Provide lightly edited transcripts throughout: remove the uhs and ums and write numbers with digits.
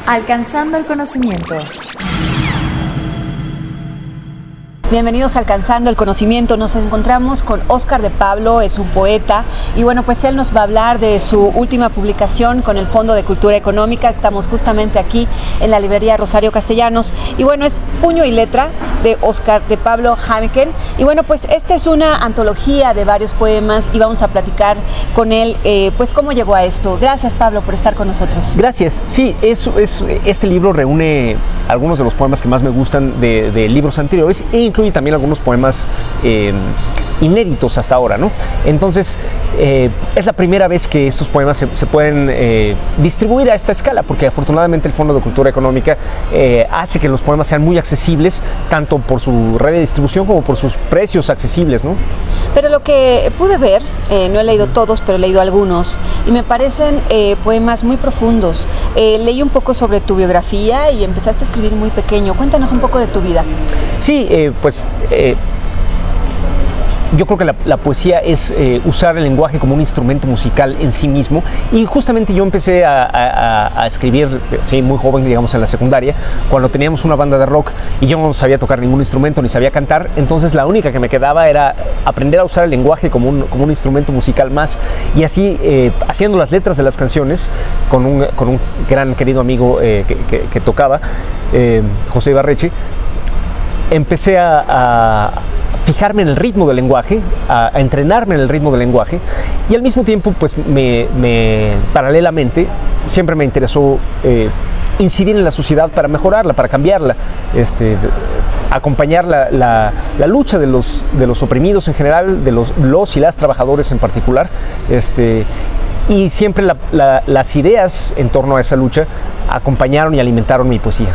Alcanzando el conocimiento. Bienvenidos a Alcanzando el Conocimiento. Nos encontramos con Óscar de Pablo, es un poeta y bueno, pues él nos va a hablar de su última publicación con el Fondo de Cultura Económica. Estamos justamente aquí en la librería Rosario Castellanos y bueno, es Puño y Letra de Óscar de Pablo Jámeken. Y bueno, pues esta es una antología de varios poemas y vamos a platicar con él pues cómo llegó a esto. Gracias, Pablo, por estar con nosotros. Gracias. Sí, este libro reúne algunos de los poemas que más me gustan de libros anteriores e incluye también algunos poemas inéditos hasta ahora, ¿no? Entonces, es la primera vez que estos poemas se pueden distribuir a esta escala, porque afortunadamente el Fondo de Cultura Económica hace que los poemas sean muy accesibles, tanto por su red de distribución como por sus precios accesibles, ¿no? Pero lo que pude ver, no he leído todos, pero he leído algunos, y me parecen poemas muy profundos. Leí un poco sobre tu biografía y empezaste a escribir muy pequeño. Cuéntanos un poco de tu vida. Sí, yo creo que la poesía es usar el lenguaje como un instrumento musical en sí mismo, y justamente yo empecé a escribir, sí, muy joven, digamos en la secundaria, cuando teníamos una banda de rock y yo no sabía tocar ningún instrumento ni sabía cantar. Entonces la única que me quedaba era aprender a usar el lenguaje como un instrumento musical más, y así haciendo las letras de las canciones con un gran querido amigo que tocaba, José Ibarreche. Empecé a fijarme en el ritmo del lenguaje, a entrenarme en el ritmo del lenguaje, y al mismo tiempo, pues paralelamente, siempre me interesó incidir en la sociedad para mejorarla, para cambiarla, acompañar la lucha de los oprimidos en general, de los y las trabajadores en particular, y siempre las ideas en torno a esa lucha acompañaron y alimentaron mi poesía.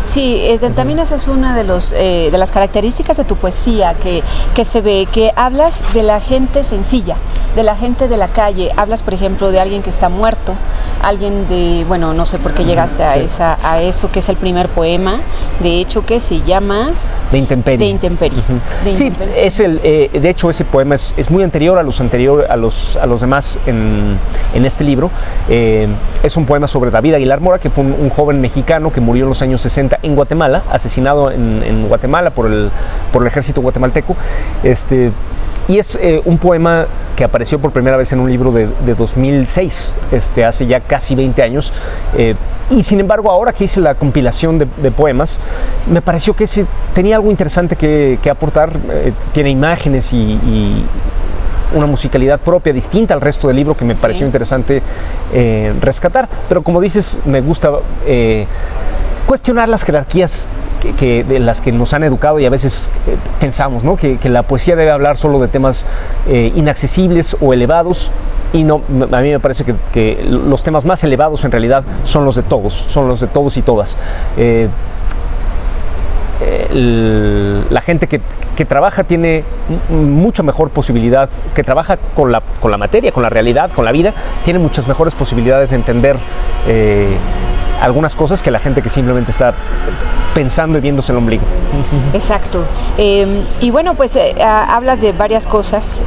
Sí, también esa es una de las características de tu poesía, que se ve, que hablas de la gente sencilla, de la gente de la calle. Hablas, por ejemplo, de alguien que está muerto, alguien de, bueno, no sé por qué llegaste a eso, que es el primer poema, de hecho, que se llama... De Intemperie. De Intemperie. Sí, de hecho ese poema es muy anterior a los demás en este libro. Es un poema sobre David Aguilar Mora, que fue un joven mexicano que murió en los años 60 en Guatemala, asesinado en Guatemala por el ejército guatemalteco. Y es un poema que apareció por primera vez en un libro de 2006, hace ya casi 20 años. Y sin embargo, ahora que hice la compilación de poemas, me pareció que tenía algo interesante que aportar. Tiene imágenes y una musicalidad propia, distinta al resto del libro, que me pareció interesante rescatar. Pero como dices, me gusta cuestionar las jerarquías de las que nos han educado, y a veces pensamos, ¿no?, que la poesía debe hablar solo de temas inaccesibles o elevados, y no, a mí me parece que los temas más elevados en realidad son los de todos y todas. La gente que trabaja tiene mucha mejor posibilidad, que trabaja con la materia, con la realidad, con la vida, tiene muchas mejores posibilidades de entender algunas cosas que la gente que simplemente está pensando y viéndose el ombligo. Exacto. Y bueno, pues hablas de varias cosas.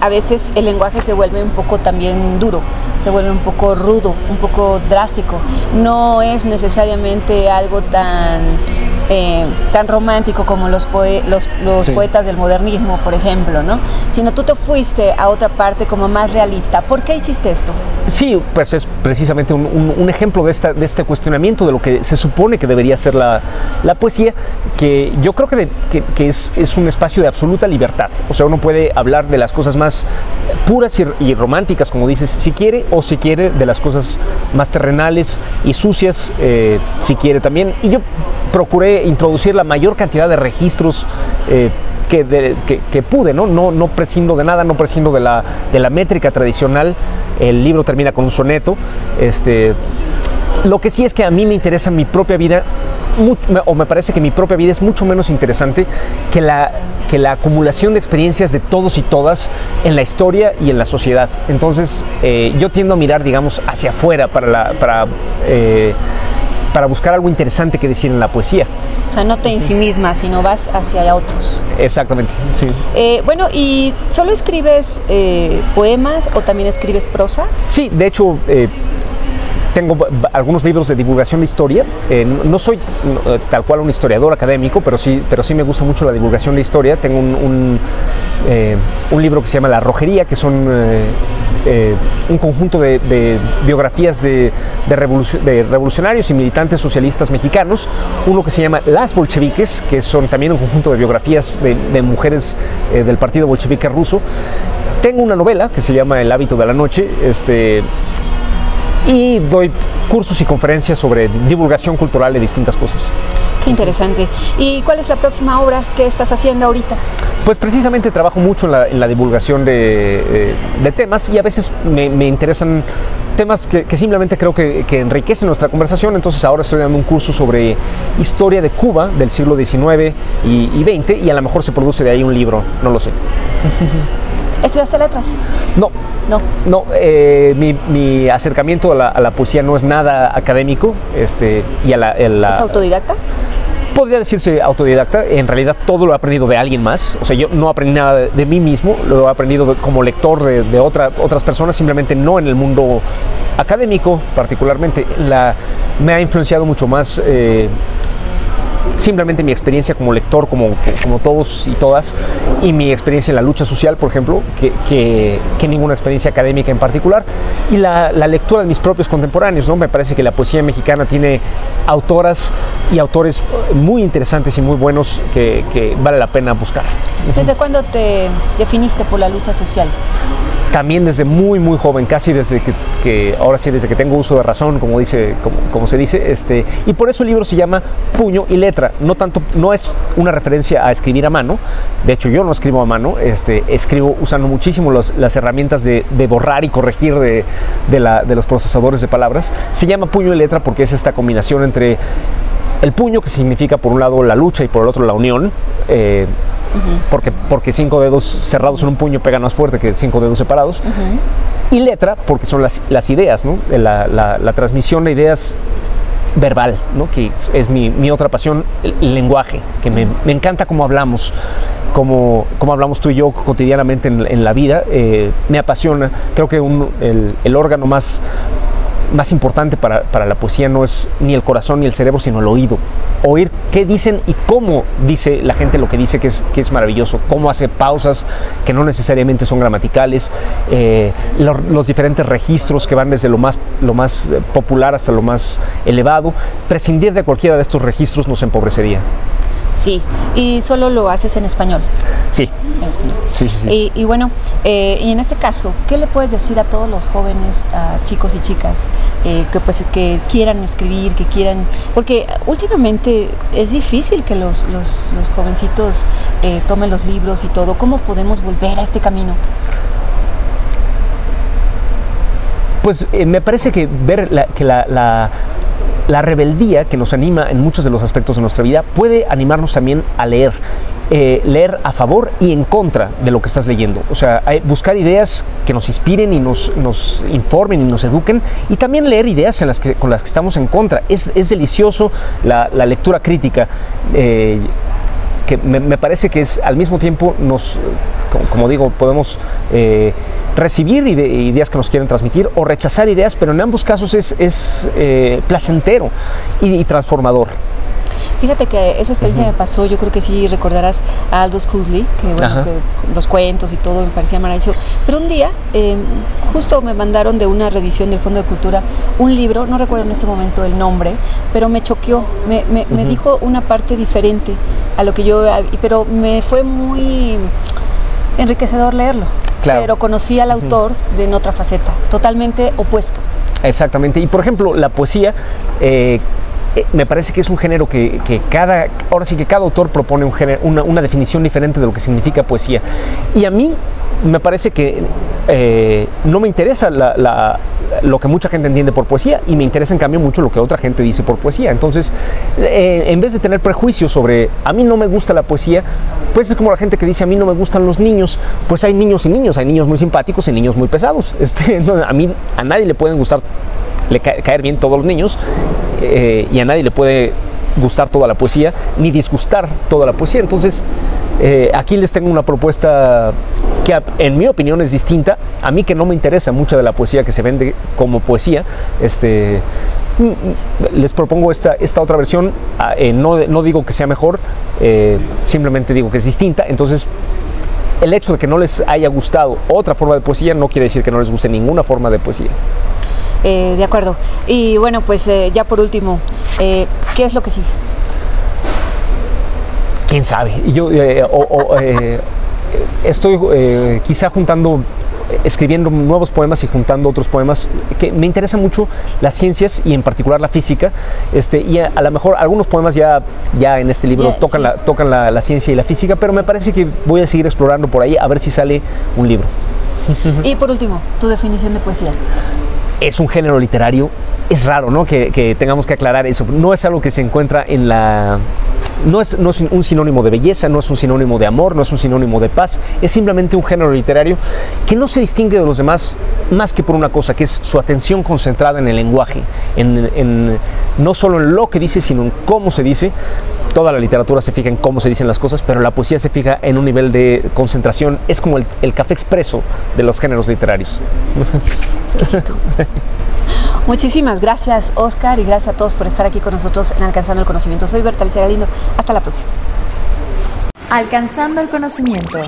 A veces el lenguaje se vuelve un poco también duro, se vuelve un poco rudo, un poco drástico. No es necesariamente algo tan romántico como los poetas del modernismo, por ejemplo, ¿no? Sino tú te fuiste a otra parte como más realista. ¿Por qué hiciste esto? Sí, pues es precisamente un ejemplo de este cuestionamiento de lo que se supone que debería ser la poesía, que yo creo que es un espacio de absoluta libertad. O sea, uno puede hablar de las cosas más puras y románticas, como dices, si quiere, o si quiere de las cosas más terrenales y sucias, si quiere también. Y yo procuré introducir la mayor cantidad de registros que pude, ¿no? No prescindo de nada, no prescindo de la métrica tradicional. El libro termina con un soneto. Lo que sí es que a mí me interesa mi propia vida, o me parece que mi propia vida es mucho menos interesante que la acumulación de experiencias de todos y todas en la historia y en la sociedad. Entonces, yo tiendo a mirar, digamos, hacia afuera para buscar algo interesante que decir en la poesía. O sea, no te ensimismas, sino vas hacia otros. Exactamente, sí. Bueno, ¿y solo escribes poemas o también escribes prosa? Sí, de hecho, tengo algunos libros de divulgación de historia. No soy tal cual un historiador académico, pero sí me gusta mucho la divulgación de historia. Tengo un libro que se llama La Rojería, que son un conjunto de biografías de revolucionarios y militantes socialistas mexicanos. Uno que se llama Las Bolcheviques, que son también un conjunto de biografías de mujeres del partido bolchevique ruso. Tengo una novela que se llama El hábito de la noche, y doy cursos y conferencias sobre divulgación cultural de distintas cosas. Qué interesante. ¿Y cuál es la próxima obra que estás haciendo ahorita? Pues precisamente trabajo mucho en la divulgación de temas, y a veces me interesan temas que simplemente creo que enriquecen nuestra conversación. Entonces ahora estoy dando un curso sobre historia de Cuba del siglo XIX y XX, y a lo mejor se produce de ahí un libro, no lo sé. ¿Estudiaste letras? No. No. No, mi acercamiento a la poesía no es nada académico. ¿Es autodidacta? Podría decirse autodidacta. En realidad todo lo he aprendido de alguien más. O sea, yo no aprendí nada de mí mismo, lo he aprendido como lector de otras personas, simplemente no en el mundo académico particularmente. Me ha influenciado mucho más simplemente mi experiencia como lector, como todos y todas, y mi experiencia en la lucha social, por ejemplo, que ninguna experiencia académica en particular, y la lectura de mis propios contemporáneos, ¿no? Me parece que la poesía mexicana tiene autoras y autores muy interesantes y muy buenos que vale la pena buscar. ¿Desde cuándo te definiste por la lucha social? También desde muy muy joven, casi desde que ahora sí, desde que tengo uso de razón, como se dice, y por eso el libro se llama Puño y Letra. No es una referencia a escribir a mano. De hecho, yo no escribo a mano, escribo usando muchísimo las herramientas de borrar y corregir de los procesadores de palabras. Se llama Puño y Letra porque es esta combinación entre el puño, que significa por un lado la lucha y por el otro la unión, porque 5 dedos cerrados en un puño pegan más fuerte que 5 dedos separados, y letra porque son las ideas, ¿no? La transmisión de ideas verbal, ¿no? Que es mi otra pasión, el lenguaje, que me encanta cómo hablamos. Como hablamos tú y yo cotidianamente en la vida, me apasiona. Creo que el órgano más importante para la poesía no es ni el corazón ni el cerebro, sino el oído. Oír qué dicen y cómo dice la gente lo que dice, que es maravilloso. Cómo hace pausas que no necesariamente son gramaticales, los diferentes registros que van desde lo más popular hasta lo más elevado. Prescindir de cualquiera de estos registros nos empobrecería. Sí, y solo lo haces en español. Sí. En español. Sí. Y bueno, y en este caso, ¿qué le puedes decir a todos los jóvenes, a chicos y chicas, que quieran escribir, que quieran, porque últimamente es difícil que los jovencitos tomen los libros y todo? ¿Cómo podemos volver a este camino? Pues me parece que ver la rebeldía que nos anima en muchos de los aspectos de nuestra vida puede animarnos también a leer. Leer a favor y en contra de lo que estás leyendo. O sea, buscar ideas que nos inspiren y nos informen y nos eduquen, y también leer ideas con las que estamos en contra. Es delicioso la lectura crítica, que me parece que es al mismo tiempo como digo, podemos recibir ideas que nos quieren transmitir o rechazar ideas, pero en ambos casos es placentero y transformador. Fíjate que esa experiencia me pasó, yo creo que sí recordarás a Aldous Huxley, que los cuentos y todo me parecía maravilloso. Pero un día, justo me mandaron de una reedición del Fondo de Cultura un libro, no recuerdo en ese momento el nombre, pero me choqueó, me dijo una parte diferente a lo que yo, pero me fue muy enriquecedor leerlo. Claro. Pero conocí al autor en otra faceta, totalmente opuesto. Exactamente, y por ejemplo, la poesía, me parece que es un género que cada autor propone una definición diferente de lo que significa poesía. Y a mí me parece que no me interesa lo que mucha gente entiende por poesía, y me interesa en cambio mucho lo que otra gente dice por poesía. Entonces, en vez de tener prejuicios sobre a mí no me gusta la poesía, pues es como la gente que dice a mí no me gustan los niños. Pues hay niños y niños, hay niños muy simpáticos y niños muy pesados. A nadie le pueden gustar, caer bien todos los niños, y a nadie le puede gustar toda la poesía, ni disgustar toda la poesía. Entonces, Aquí les tengo una propuesta que en mi opinión es distinta. A mí, que no me interesa mucha de la poesía que se vende como poesía, les propongo esta otra versión. No digo que sea mejor, simplemente digo que es distinta. Entonces, el hecho de que no les haya gustado otra forma de poesía no quiere decir que no les guste ninguna forma de poesía. De acuerdo. Y bueno, pues ya por último, ¿qué es lo que sigue? ¿Quién sabe? Yo estoy quizá escribiendo nuevos poemas y juntando otros poemas, que me interesa mucho las ciencias y en particular la física, y a lo mejor algunos poemas ya en este libro tocan la ciencia y la física, pero me parece que voy a seguir explorando por ahí a ver si sale un libro. Y por último, tu definición de poesía. Es un género literario. Es raro, ¿no?, que tengamos que aclarar eso. No es algo que se encuentra en la... No es un sinónimo de belleza, no es un sinónimo de amor, no es un sinónimo de paz. Es simplemente un género literario que no se distingue de los demás más que por una cosa, que es su atención concentrada en el lenguaje, no solo en lo que dice, sino en cómo se dice. Toda la literatura se fija en cómo se dicen las cosas, pero la poesía se fija en un nivel de concentración. Es como el café expreso de los géneros literarios. Exquisito. Muchísimas gracias, Óscar, y gracias a todos por estar aquí con nosotros en Alcanzando el Conocimiento. Soy Berta Alicia Galindo. Hasta la próxima. Alcanzando el Conocimiento.